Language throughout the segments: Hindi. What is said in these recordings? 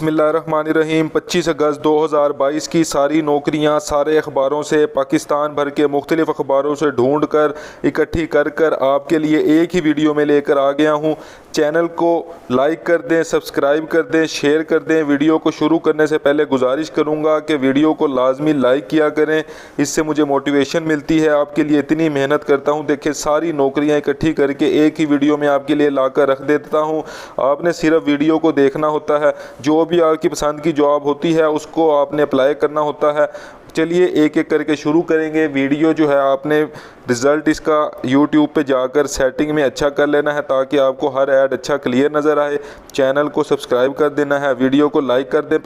बिस्मिल्लाहिर्रहमानिर्रहीम। 25 अगस्त 2022 की सारी नौकरियां सारे अखबारों से, पाकिस्तान भर के मुख्तलिफ़ अखबारों से ढूंढ कर इकट्ठी कर कर आपके लिए एक ही वीडियो में लेकर आ गया हूं। चैनल को लाइक कर दें, सब्सक्राइब कर दें, शेयर कर दें। वीडियो को शुरू करने से पहले गुजारिश करूंगा कि वीडियो को लाजमी लाइक किया करें, इससे मुझे मोटिवेशन मिलती है। आपके लिए इतनी मेहनत करता हूं। देखिए, सारी नौकरियां इकट्ठी करके एक ही वीडियो में आपके लिए ला कर रख देता हूं। आपने सिर्फ वीडियो को देखना होता है, जो भी आपकी पसंद की जॉब होती है उसको आपने अप्लाई करना होता है। चलिए एक एक करके शुरू करेंगे। वीडियो जो है आपने रिज़ल्ट इसका यूट्यूब पे जाकर सेटिंग में अच्छा कर लेना है, ताकि आपको हर ऐड अच्छा क्लियर नज़र आए। चैनल को सब्सक्राइब कर देना है, वीडियो को लाइक कर दें।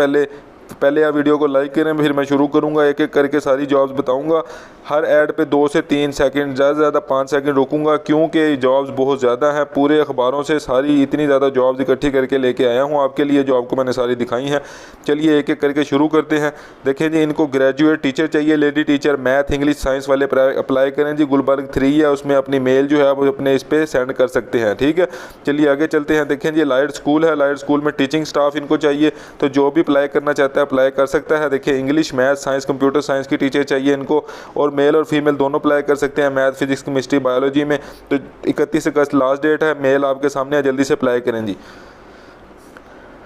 पहले आप वीडियो को लाइक करें, फिर मैं शुरू करूंगा। एक एक करके सारी जॉब्स बताऊंगा। हर ऐड पे 2 से 3 सेकंड, ज़्यादा से ज़्यादा 5 सेकंड रुकूंगा, क्योंकि जॉब्स बहुत ज़्यादा हैं। पूरे अखबारों से सारी इतनी ज़्यादा जॉब्स इकट्ठी करके लेके आया हूँ आपके लिए, जो आपको मैंने सारी दिखाई हैं। चलिए एक एक करके शुरू करते हैं। देखें जी, इनको ग्रेजुएट टीचर चाहिए, lady teacher, math, English, science वाले अप्लाई करें जी। गुलबर्ग 3 है, उसमें अपनी मेल जो है आप अपने इस पर सेंड कर सकते हैं। ठीक है, चलिए आगे चलते हैं। देखें जी, लाइट स्कूल है, लाइट स्कूल में टीचिंग स्टाफ इनको चाहिए, तो जो भी अप्लाई करना चाहता है अप्लाई कर सकता है। देखिए, English, math, science, computer science की टीचर चाहिए इनको, और मेल और फीमेल दोनों अप्लाई कर सकते हैं। मैथ, फिजिक्स, केमिस्ट्री, बायोलॉजी में। तो 31 अगस्त लास्ट डेट है। मेल आपके सामने है, जल्दी से अप्लाई करें जी।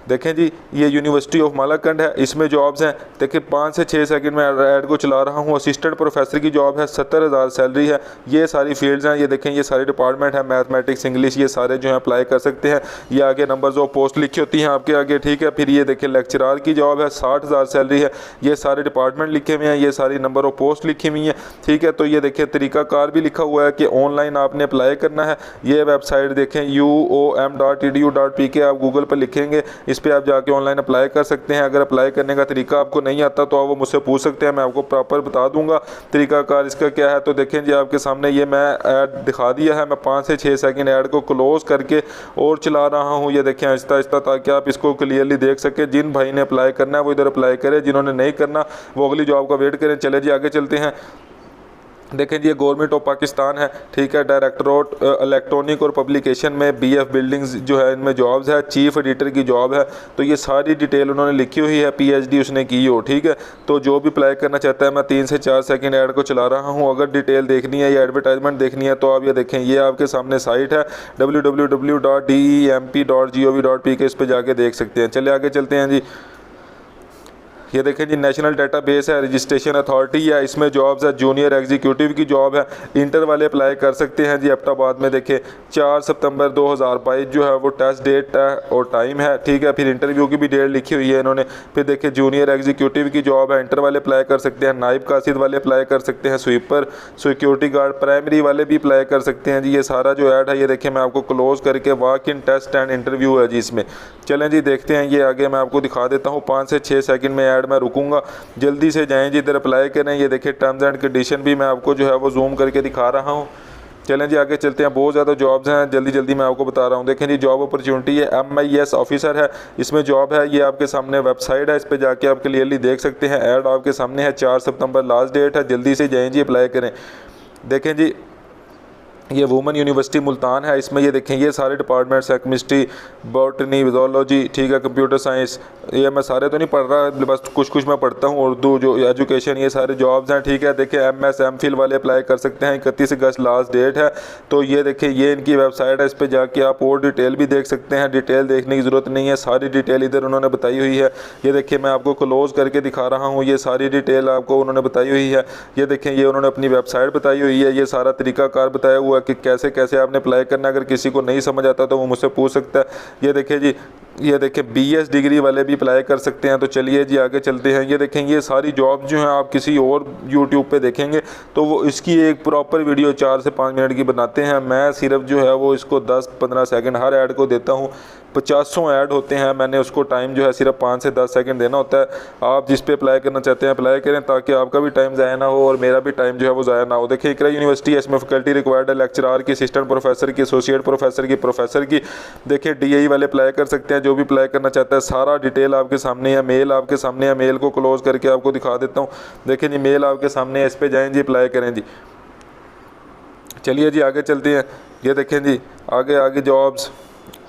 देखें जी, ये यूनिवर्सिटी ऑफ मालाकंड है, इसमें जॉब्स हैं। देखिए 5 से 6 सेकंड में ऐड को चला रहा हूँ। असिस्टेंट प्रोफेसर की जॉब है, 70,000 सैलरी है। ये सारी फील्ड्स हैं, ये देखें, ये सारी डिपार्टमेंट है, मैथमेटिक्स, इंग्लिश, ये सारे जो हैं अप्लाई कर सकते हैं। ये आगे नंबर्स ऑफ पोस्ट लिखी होती हैं आपके आगे। ठीक है, फिर ये देखें लेक्चरार की जॉब है, 60,000 सैलरी है। ये सारे डिपार्टमेंट लिखे हुए हैं, ये सारी नंबर ऑफ पोस्ट लिखी हुई हैं। ठीक है, तो ये देखिए तरीकाकार भी लिखा हुआ है कि ऑनलाइन आपने अप्लाई करना है। ये वेबसाइट देखें, uom.edu.pk, आप गूगल पर लिखेंगे, इस पे आप जाके ऑनलाइन अप्लाई कर सकते हैं। अगर अप्लाई करने का तरीका आपको नहीं आता तो आप वो मुझसे पूछ सकते हैं, मैं आपको प्रॉपर बता दूंगा तरीकाकार इसका क्या है। तो देखें जी, आपके सामने ये मैं ऐड दिखा दिया है। मैं 5 से 6 सेकंड ऐड को क्लोज करके और चला रहा हूँ। ये देखें आहिस्ता आहिस्ता, ताकि आप इसको क्लियरली देख सकें। जिन भाई ने अप्लाई करना है वो इधर अप्लाई करें, जिन्होंने नहीं करना वो अगली जॉब का वेट करें। चले जी आगे चलते हैं। देखें जी, ये गवर्नमेंट ऑफ पाकिस्तान है। ठीक है, डायरेक्टरेट इलेक्ट्रॉनिक और पब्लिकेशन में BF बिल्डिंग्स जो है, इनमें जॉब्स है। चीफ एडिटर की जॉब है, तो ये सारी डिटेल उन्होंने लिखी हुई है, PhD उसने की हो। ठीक है, तो जो भी अप्लाई करना चाहता है, मैं 3 से 4 सेकंड ऐड को चला रहा हूँ। अगर डिटेल देखनी है या एडवर्टाइजमेंट देखनी है तो आप ये देखें, ये आपके सामने साइट है www.demp.gov.pk, इस पर जाके देख सकते हैं। चले आगे चलते हैं जी। ये देखें जी, नेशनल डेटाबेस है, रजिस्ट्रेशन अथॉरिटी है, इसमें जॉब्स है। जूनियर एग्जीक्यूटिव की जॉब है, इंटर वाले अप्लाई कर सकते हैं जी। एबटाबाद में देखें 4 सितंबर 2022 जो है वो टेस्ट डेट है और टाइम है। ठीक है, फिर इंटरव्यू की भी डेट लिखी हुई है इन्होंने। फिर देखिए, जूनियर एग्जीक्यूटिव की जॉब है, इंटर वाले अप्लाई कर सकते हैं। नाइब कासिद वाले अप्लाई कर सकते हैं। स्वीपर, सिक्योरिटी गार्ड, प्राइमरी वाले भी अप्लाई कर सकते हैं जी। ये सारा जो ऐड है, ये देखिए मैं आपको क्लोज करके walk in test and interview है जी इसमें। चलें जी देखते हैं, ये आगे मैं आपको दिखा देता हूँ। 5 से 6 सेकंड में मैं रुकूंगा, जल्दी से जाएं जी, इधर अप्लाई करें। ये देखिए टर्म्स एंड कंडीशन भी मैं आपको जो है वो जूम करके दिखा रहा हूं। चलें जी आगे चलते हैं। बहुत ज़्यादा जॉब्स हैं, जल्दी जल्दी मैं आपको बता रहा हूं। देखें जी, जॉब अपॉर्चुनिटी है, MIS ऑफिसर है, इसमें जॉब है। ये आपके सामने वेबसाइट है, इस पर जाके आप क्लियरली देख सकते हैं। ऐड आपके सामने है, 4 सितंबर लास्ट डेट है। जल्दी से जाएँ जी, अप्लाई करें। देखें जी, ये वुमेन यूनिवर्सिटी मुल्तान है, इसमें ये देखें ये सारे डिपार्टमेंट्स हैं, केमिस्ट्री, बॉटनी, जोलॉजी, ठीक है, कंप्यूटर साइंस। ये मैं सारे तो नहीं पढ़ रहा, बस कुछ कुछ मैं पढ़ता हूँ। उर्दू, जो एजुकेशन, ये सारे जॉब्स हैं। ठीक है, देखिए MS MPhil वाले अप्लाई कर सकते हैं। 31 अगस्त लास्ट डेट है। तो ये देखिए, ये इनकी वेबसाइट है, इस पर जाके आप और डिटेल भी देख सकते हैं। डिटेल देखने की ज़रूरत नहीं है, सारी डिटेल इधर उन्होंने बताई हुई है। ये देखिए मैं आपको क्लोज करके दिखा रहा हूँ, ये सारी डिटेल आपको उन्होंने बताई हुई है। ये देखें, ये उन्होंने अपनी वेबसाइट बताई हुई है, ये सारा तरीकाकार बताया हुआ कि कैसे कैसे आपने अप्लाई करना। अगर किसी को नहीं समझ आता तो वो मुझसे पूछ सकता है। ये देखिए जी, ये देखें BS डिग्री वाले भी अप्लाई कर सकते हैं। तो चलिए जी आगे चलते हैं। ये देखें, ये सारी जॉब जो हैं आप किसी और यूट्यूब पे देखेंगे तो वो इसकी एक प्रॉपर वीडियो 4 से 5 मिनट की बनाते हैं। मैं सिर्फ जो है वो इसको 10-15 सेकंड हर ऐड को देता हूँ। 50 ऐड होते हैं, मैंने उसको टाइम जो है सिर्फ 5 से 10 सेकंड देना होता है। आप जिस पे अप्लाई करना चाहते हैं अप्लाई करें, ताकि आपका भी टाइम ज़ाया ना हो और मेरा भी टाइम जो है वो ज़ाया ना हो। देखिए, इकरा यूनिवर्सिटी है, इसमें फैकल्टी रिक्वायर्ड है, लेक्चरार की, असिस्टेंट प्रोफेसर की, एसोसिएट प्रोफेसर की, प्रोफेसर की। देखिए DAE वाले अप्लाई कर सकते हैं, जो भी अप्लाई करना चाहता है। सारा डिटेल आपके सामने है, मेल आपके सामने है। मेल को क्लोज करके आपको दिखा देता हूँ। देखिए जी, मेल आपके सामने है, इस पर जाएँ जी, अप्लाई करें जी। चलिए जी आगे चलते हैं। ये देखें जी, आगे आगे जॉब्स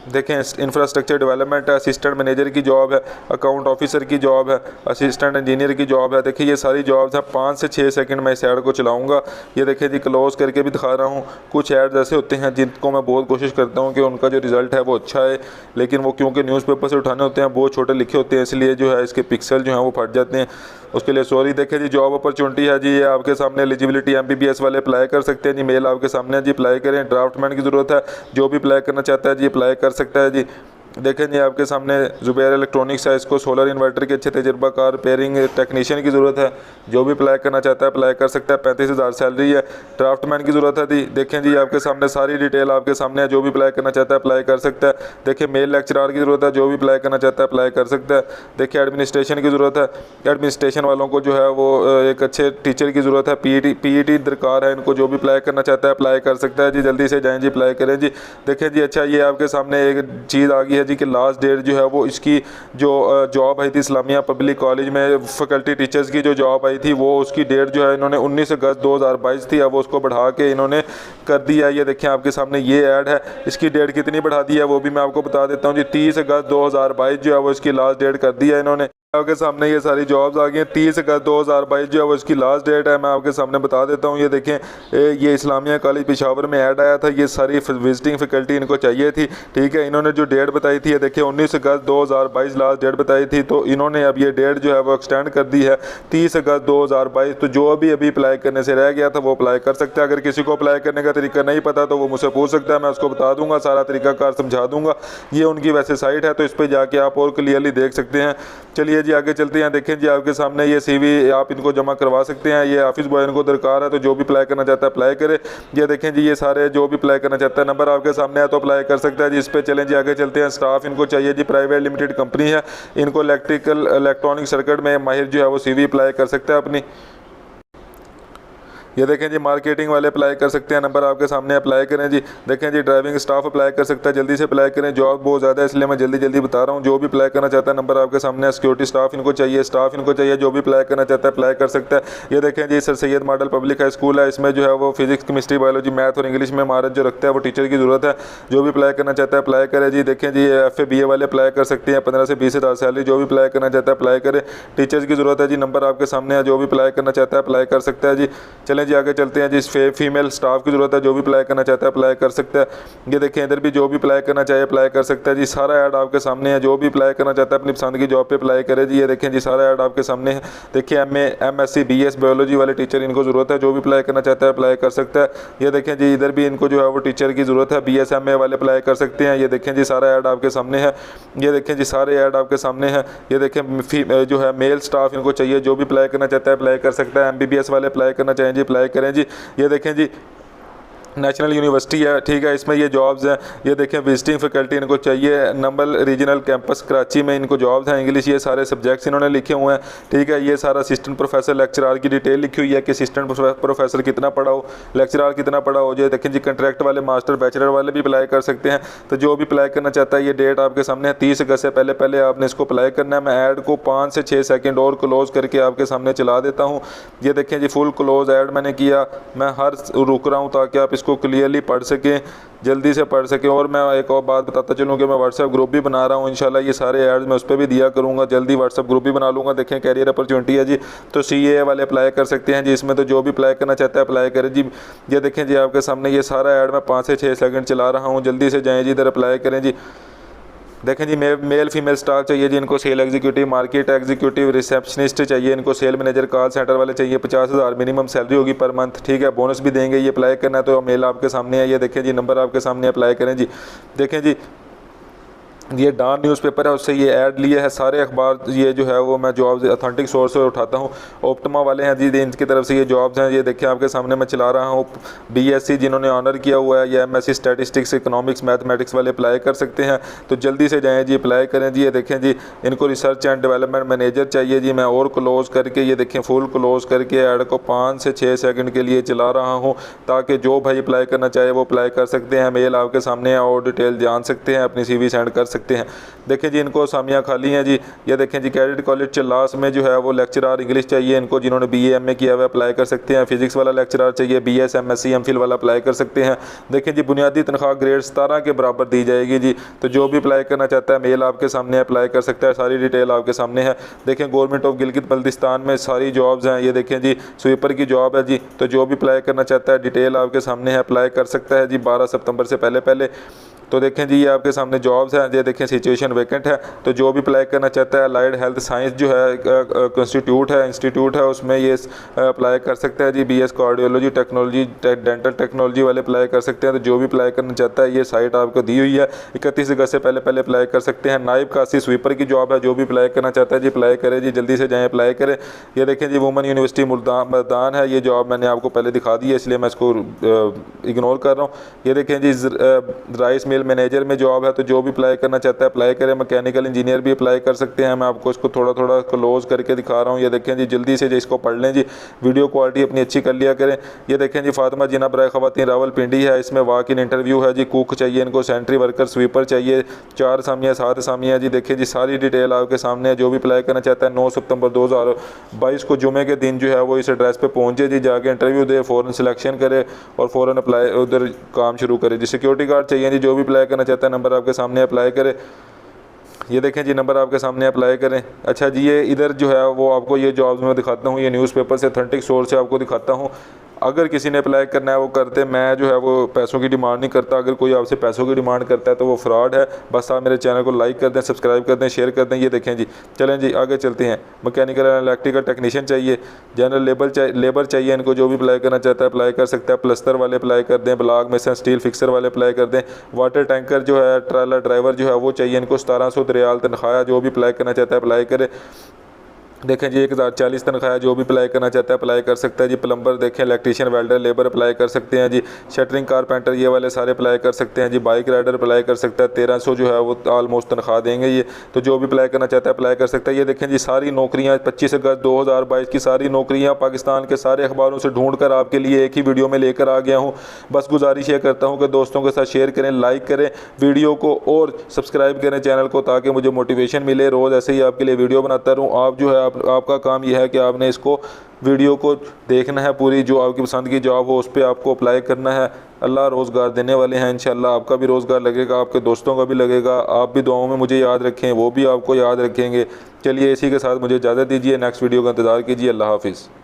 देखें इंफ्रास्ट्रक्चर डेवलपमेंट है, असिस्टेंट मैनेजर की जॉब है, अकाउंट ऑफिसर की जॉब है, असिस्टेंट इंजीनियर की जॉब है। देखिए ये सारी जॉब्स हैं। 5 से 6 सेकंड मैं इस ऐड को चलाऊंगा। ये देखिए जी क्लोज़ करके भी दिखा रहा हूँ। कुछ ऐड्स ऐसे होते हैं जिनको मैं बहुत कोशिश करता हूँ कि उनका जो रिज़ल्ट है वो अच्छा है, लेकिन वो क्योंकि न्यूज़पेपर से उठाने होते हैं, बहुत छोटे लिखे होते हैं, इसलिए जो है इसके पिक्सल जो हैं वो फट जाते हैं, उसके लिए सॉरी। देखें जी जॉब अपॉर्चुनिटी है जी, ये आपके सामने एलिजिबिलिटी MBBS वाले अप्लाई कर सकते हैं जी। मेल आपके सामने है जी, अप्लाई करें। ड्राफ्टमैन की ज़रूरत है, जो भी अप्लाई करना चाहता है जी अप्लाई कर सकता है जी। देखें जी आपके सामने जुबैर इलेक्ट्रॉनिक्स है, इसको सोलर इन्वर्टर के अच्छे तजुर्बाकार रिपेयरिंग टेक्नीशियन की ज़रूरत है, जो भी अप्लाई करना चाहता है अप्लाई कर सकता है। 35,000 सैलरी है। ड्राफ्टमैन की ज़रूरत है जी। देखें जी आपके सामने सारी डिटेल आपके सामने है, जो भी अप्लाई करना चाहता है अप्लाई कर सकता है। देखिए मेल लेक्चरार की ज़रूरत है, जो भी अप्लाई करना चाहता है अप्लाई कर सकता है। देखिए एडमिनिस्ट्रेशन की ज़रूरत है, एडमिनिस्ट्रेशन वालों को जो है वो एक अच्छे टीचर की ज़रूरत है। PET दरकार है इनको, जो भी अप्लाई करना चाहता है अप्लाई कर सकता है जी। जल्दी से जाएँ जी अप्लाई करें जी। देखें जी अच्छा ये आपके सामने एक चीज़ आ गई है जी कि लास्ट डेट जो है वो इसकी जो जॉब आई थी इस्लामिया पब्लिक कॉलेज में फैकल्टी टीचर्स की जो जॉब आई थी, वो उसकी डेट जो है इन्होंने 19 अगस्त 2022 थी, अब उसको बढ़ा के इन्होंने कर दिया। ये देखें आपके सामने ये ऐड है, इसकी डेट कितनी बढ़ा दी है वो भी मैं आपको बता देता हूँ जी। 30 अगस्त 2022 जो है वो इसकी लास्ट डेट कर दी है इन्होंने। आपके सामने ये सारी जॉब्स आ गई हैं। 30 अगस्त 2022 जो है वो इसकी लास्ट डेट है, मैं आपके सामने बता देता हूँ। ये देखें ये इस्लामिया कॉलेज पेशावर में ऐड आया था, ये सारी विजिटिंग फैकल्टी इनको चाहिए थी, ठीक है। इन्होंने जो डेट बताई थी, ये देखिए 19 अगस्त 2022 लास्ट डेट बताई थी, तो इन्होंने अब ये डेट जो है वो एक्सटेंड कर दी है 30 अगस्त 2022। तो जो अभी अप्लाई करने से रह गया था वो अप्लाई कर सकता है। अगर किसी को अप्लाई करने का तरीका नहीं पता तो वो मुझसे पूछ सकता है, मैं उसको बता दूंगा, सारा तरीकाकार समझा दूंगा। ये उनकी वैसे साइट है, तो इस पर जाके आप और क्लियरली देख सकते हैं। चलिए जी आगे चलते हैं। देखें जी आपके सामने ये CV आप इनको जमा करवा सकते हैं। ये ऑफिस बॉय इनको दरकार है, तो जो भी अप्लाई करना चाहता है अप्लाई करे। ये देखें जी ये सारे जो भी अप्लाई करना चाहता है, नंबर आपके सामने है तो अप्लाई कर सकता है जी। इस पर चलें जी आगे चलते हैं। स्टाफ इनको चाहिए जी, प्राइवेट लिमिटेड कंपनी है, इनको इलेक्ट्रॉनिक सर्किट में माहिर जो है वो CV अप्लाई कर सकता है अपनी। ये देखें जी मार्केटिंग वाले अप्लाई कर सकते हैं, नंबर आपके सामने, अप्लाई करें जी। देखें जी ड्राइविंग स्टाफ अप्लाई कर सकता है, जल्दी से अप्लाई करें। जॉब बहुत ज़्यादा है इसलिए मैं जल्दी बता रहा हूँ। जो भी अप्लाई करना चाहता है नंबर आपके सामने है। सिक्योरिटी स्टाफ इनको चाहिए, जो भी अप्लाई करना चाहता है अप्लाई कर सकता है। ये देखें जी sir Syed model public high school है, इसमें जो है वो फिजिक्स केमिस्ट्री बायोलॉजी मैथ और इंग्लिश में महारत जो रखता है वो टीचर की ज़रूरत है। जो भी अप्लाई करना चाहता है अप्लाई करे जी। देखें जी FA BA वाले अप्लाई कर सकते हैं, 15 से 20 हज़ार सैलरी, जो भी अप्लाई करना चाहता है अप्लाई करे। टीचर्स की ज़रूरत है जी, नंबर आपके सामने है, जो भी अप्लाई करना चाहता है अप्लाई कर सकता है जी। चलें जी आगे चलते हैं जी। फीमेल स्टाफ की ज़रूरत है, जो भी अप्लाई करना चाहता है अप्लाई कर सकता है। ये देखें इधर भी जो भी अप्लाई करना चाहे अप्लाई कर सकता है जी। सारा ऐड आपके सामने है, जो भी अप्लाई करना चाहता है अपनी पसंद की जॉब पे अप्लाई करे जी। ये देखें जी सारा ऐड आपके सामने है। देखिए MA MSc BS बायोलॉजी वाले टीचर इनको ज़रूरत है, जो भी अप्लाई करना चाहता है अप्लाई कर सकता है। ये देखें जी इधर भी इनको जो है वो टीचर की ज़रूरत है, BS MA वाले अप्लाई कर सकते हैं। ये देखें जी सारा ऐड आपके सामने है। ये देखें जी सारे ऐड आपके सामने है। ये देखें जो है मेल स्टाफ इनको चाहिए, जो भी अप्लाई करना चाहता है अप्लाई कर सकता है। MBBS वाले अप्लाई करना चाहें जी अप्लाई करें जी। ये देखें जी नेशनल यूनिवर्सिटी है, ठीक है, इसमें ये जॉब्स हैं। ये देखें विजिटिंग फैकल्टी इनको चाहिए, नंबल रीजनल कैंपस कराची में इनको जॉब्स हैं। इंग्लिश ये सारे सब्जेक्ट्स इन्होंने लिखे हुए हैं, ठीक है। ये सारा असिस्टेंट प्रोफेसर लेक्चरार की डिटेल लिखी हुई है कि असिस्टेंट प्रोफेसर कितना पढ़ा हो, लेक्चरार कितना पढ़ा हो। जो देखें जी कंट्रैक्ट वाले मास्टर बैचलर वाले भी अप्लाई कर सकते हैं। तो जो भी अप्लाई करना चाहता है, ये डेट आपके सामने है 30 अगस्त से पहले आपने इसको अप्लाई करना है। मैं ऐड को 5 से 6 सेकेंड और क्लोज करके आपके सामने चला देता हूँ। ये देखें जी फुल क्लोज ऐड मैंने किया, मैं हर रुक रहा हूँ ताकि आप इसको क्लियरली पढ़ सकें, जल्दी से पढ़ सकें। और मैं एक और बात बताता चलूँ कि मैं व्हाट्सएप ग्रुप भी बना रहा हूँ, इंशाल्लाह ये सारे ऐड्स मैं उस पर भी दिया करूँगा, जल्दी व्हाट्सएप ग्रुप भी बना लूँगा। देखें कैरियर अपॉर्चुनिटी है जी, तो CA वाले अप्लाई कर सकते हैं जी। इसमें तो जो भी अप्लाई करना चाहता है अप्लाई करें जी। ये देखें जी आपके सामने ये सारा ऐड मैं 5 से 6 सेकंड चला रहा हूँ, जल्दी से जाएँ जी, इधर अप्लाई करें जी। देखें जी मेल फीमेल स्टाफ चाहिए जी, इनको sale executive, market executive, receptionist चाहिए, इनको सेल मैनेजर, कॉल सेंटर वाले चाहिए। 50,000 मिनिमम सैलरी होगी पर मंथ, ठीक है। बोनस भी देंगे। ये अप्लाई करना है तो मेल आपके सामने है। ये देखें जी नंबर आपके सामने, अप्लाई करें जी। देखें जी ये डॉन न्यूज़पेपर है, उससे ये ऐड लिए है। सारे अखबार ये जो है वो मैं जॉब्स अथेंटिक सोर्स से उठाता हूँ। ओप्टिमा वाले हैं जी, इनकी तरफ से ये जॉब्स हैं। ये देखें आपके सामने मैं चला रहा हूँ। BSc जिन्होंने ऑनर किया हुआ है, या MSc स्टैटिस्टिक्स, इकोनॉमिक्स, मैथमेटिक्स वाले अप्लाई कर सकते हैं। तो जल्दी से जाएँ जी, अप्लाई करें जी। ये देखें जी इनको रिसर्च एंड डेवलपमेंट मैनेजर चाहिए जी। मैं और क्लोज़ करके ये देखें फुल क्लोज़ करके ऐड को 5 से 6 सेकंड के लिए चला रहा हूँ, ताकि जो भाई अप्लाई करना चाहे वो अप्लाई कर सकते हैं। मेल आपके सामने है और डिटेल जान सकते हैं, अपनी CV सेंड कर सकते हैं। सकते हैं। देखें जी इनको असामियाँ खाली हैं जी। ये देखें जी कैडेट कॉलेज चल्लास में जो है वो लेक्चरार इंग्लिश चाहिए इनको, जिन्होंने BA MA किया हुआ अप्लाई कर सकते हैं। फिजिक्स वाला लेक्चरार चाहिए, BS MSc MPhil वाला अप्लाई कर सकते हैं। देखें जी बुनियादी तनख्वाह ग्रेड 17 के बराबर दी जाएगी जी। तो जो भी अप्लाई करना चाहता है मेल आपके सामने अप्लाई कर सकता है, सारी डिटेल आपके सामने है। देखें गवर्नमेंट ऑफ गिलगित बल्तिस्तान में सारी जॉब्स हैं। ये देखें जी स्वीपर की जॉब है जी। तो जो भी अप्लाई करना चाहता है डिटेल आपके सामने है, अप्लाई कर सकता है जी 12 सितंबर से पहले। तो देखें जी ये आपके सामने जॉब्स हैं। ये देखें सिचुएशन वैकेंट है। तो जो भी अप्लाई करना चाहता है अलाइड हेल्थ साइंस जो है इंस्टीट्यूट है उसमें ये अप्लाई कर सकता है जी। BS cardiology technology dental technology वाले अप्लाई कर सकते हैं। तो जो भी अप्लाई करना चाहता है ये साइट आपको दी हुई है, 31 अगस्त से पहले अप्लाई कर सकते हैं। नाइब कासी स्वीपर की जॉब है, जो भी अप्लाई करना चाहता है जी अप्लाई करे जी, जल्दी से जाएँ अप्लाई करें। ये देखें जी वुमेन यूनिवर्सिटी मुल्तान है। ये जॉब मैंने आपको पहले दिखा दी है इसलिए मैं इसको इग्नोर कर रहा हूँ। ये देखें जी राइस मिल मैनेजर में जॉब है। तो जो भी अप्लाई करना चाहता है अप्लाई करें। मैकेनिकल इंजीनियर भी अप्लाई कर सकते हैं। मैं आपको इसको थोड़ा क्लोज करके दिखा रहा हूँ। ये देखें जी जल्दी से इसको पढ़ लें जी, वीडियो क्वालिटी अपनी अच्छी कर लिया करें। ये देखें जी फातिमा जिना बराए ख़वातीन रावलपिंडी है, इसमें वॉक इन इंटरव्यू है जी। कुक चाहिए इनको, सेंट्री वर्कर स्वीपर चाहिए, 4 असामियाँ 7 असामियाँ जी। देखिए जी सारी डिटेल आपके सामने है। जो भी अप्लाई करना चाहता है 9 सितंबर 2022 को जुमे के दिन जो है वो इस एड्रेस पे पहुँचे जी, जाके इंटरव्यू दे, फ़ौरन सिलेक्शन करे और फ़ौरन अप्लाई उधर काम शुरू करे जी। सिक्योरिटी गार्ड चाहिए जी। जो भी अप्लाई करना चाहता है नंबर आपके सामने अप्लाई करें। ये देखें जी नंबर आपके सामने अप्लाई करें। अच्छा जी ये इधर जो है वो आपको ये जॉब्स में दिखाता हूँ, ये न्यूज़पेपर से ऑथेंटिक सोर्स से आपको दिखाता हूँ। अगर किसी ने अप्लाई करना है वो करते, मैं जो है वो पैसों की डिमांड नहीं करता। अगर कोई आपसे पैसों की डिमांड करता है तो वो फ्रॉड है। बस आप मेरे चैनल को लाइक कर दें, सब्सक्राइब कर दें, शेयर कर दें। ये देखें जी, चलें जी आगे चलते हैं। मैकेनिकल एंड इलेक्ट्रिकल टेक्नीशियन चाहिए, जनरल लेबर चाहिए इनको। जो भी अप्लाई करना चाहता है अप्लाई कर सकता है। प्लस्तर वाले अप्लाई कर दें, ब्लॉक मेसन स्टील फिक्सर वाले अप्लाई कर दें। वाटर टैंकर जो है ट्राला ड्राइवर जो है वो चाहिए इनको, 1700 रियाल तनख्वाह। जो भी अप्लाई करना चाहता है अप्लाई करे। देखें जी 1040 तनख्वाह। जो भी अप्लाई करना चाहता है अप्लाई कर सकता है जी। प्लम्बर देखें, इलेक्ट्रीशियन, वेल्डर, लेबर अप्लाई कर सकते हैं जी। शटरिंग कारपेंटर ये वाले सारे अप्लाई कर सकते हैं जी। बाइक राइडर अप्लाई कर सकता है, 1300 जो है वो ऑलमोस्ट तनख्वाह देंगे ये। तो जो भी अप्लाई करना चाहता है अप्लाई कर सकता है। ये देखें जी सारी नौकरियाँ 25 अगस्त 2022 की सारी नौकरियाँ पाकिस्तान के सारे अखबारों से ढूंढ कर आपके लिए एक ही वीडियो में लेकर आ गया हूँ। बस गुजारिश ये करता हूँ कि दोस्तों के साथ शेयर करें, लाइक करें वीडियो को और सब्सक्राइब करें चैनल को, ताकि मुझे मोटिवेशन मिले, रोज़ ऐसे ही आपके लिए वीडियो बनाता रहूँ। आप जो है आपका काम यह है कि आपने इसको वीडियो को देखना है पूरी, जो आपकी पसंद की जॉब हो उस पर आपको अप्लाई करना है। अल्लाह रोज़गार देने वाले हैं इंशाल्लाह। आपका भी रोज़गार लगेगा, आपके दोस्तों का भी लगेगा। आप भी दुआओं में मुझे याद रखें, वो भी आपको याद रखेंगे। चलिए इसी के साथ मुझे इजाज़त दीजिए, नेक्स्ट वीडियो का इंतज़ार कीजिए। अल्लाह हाफिज़।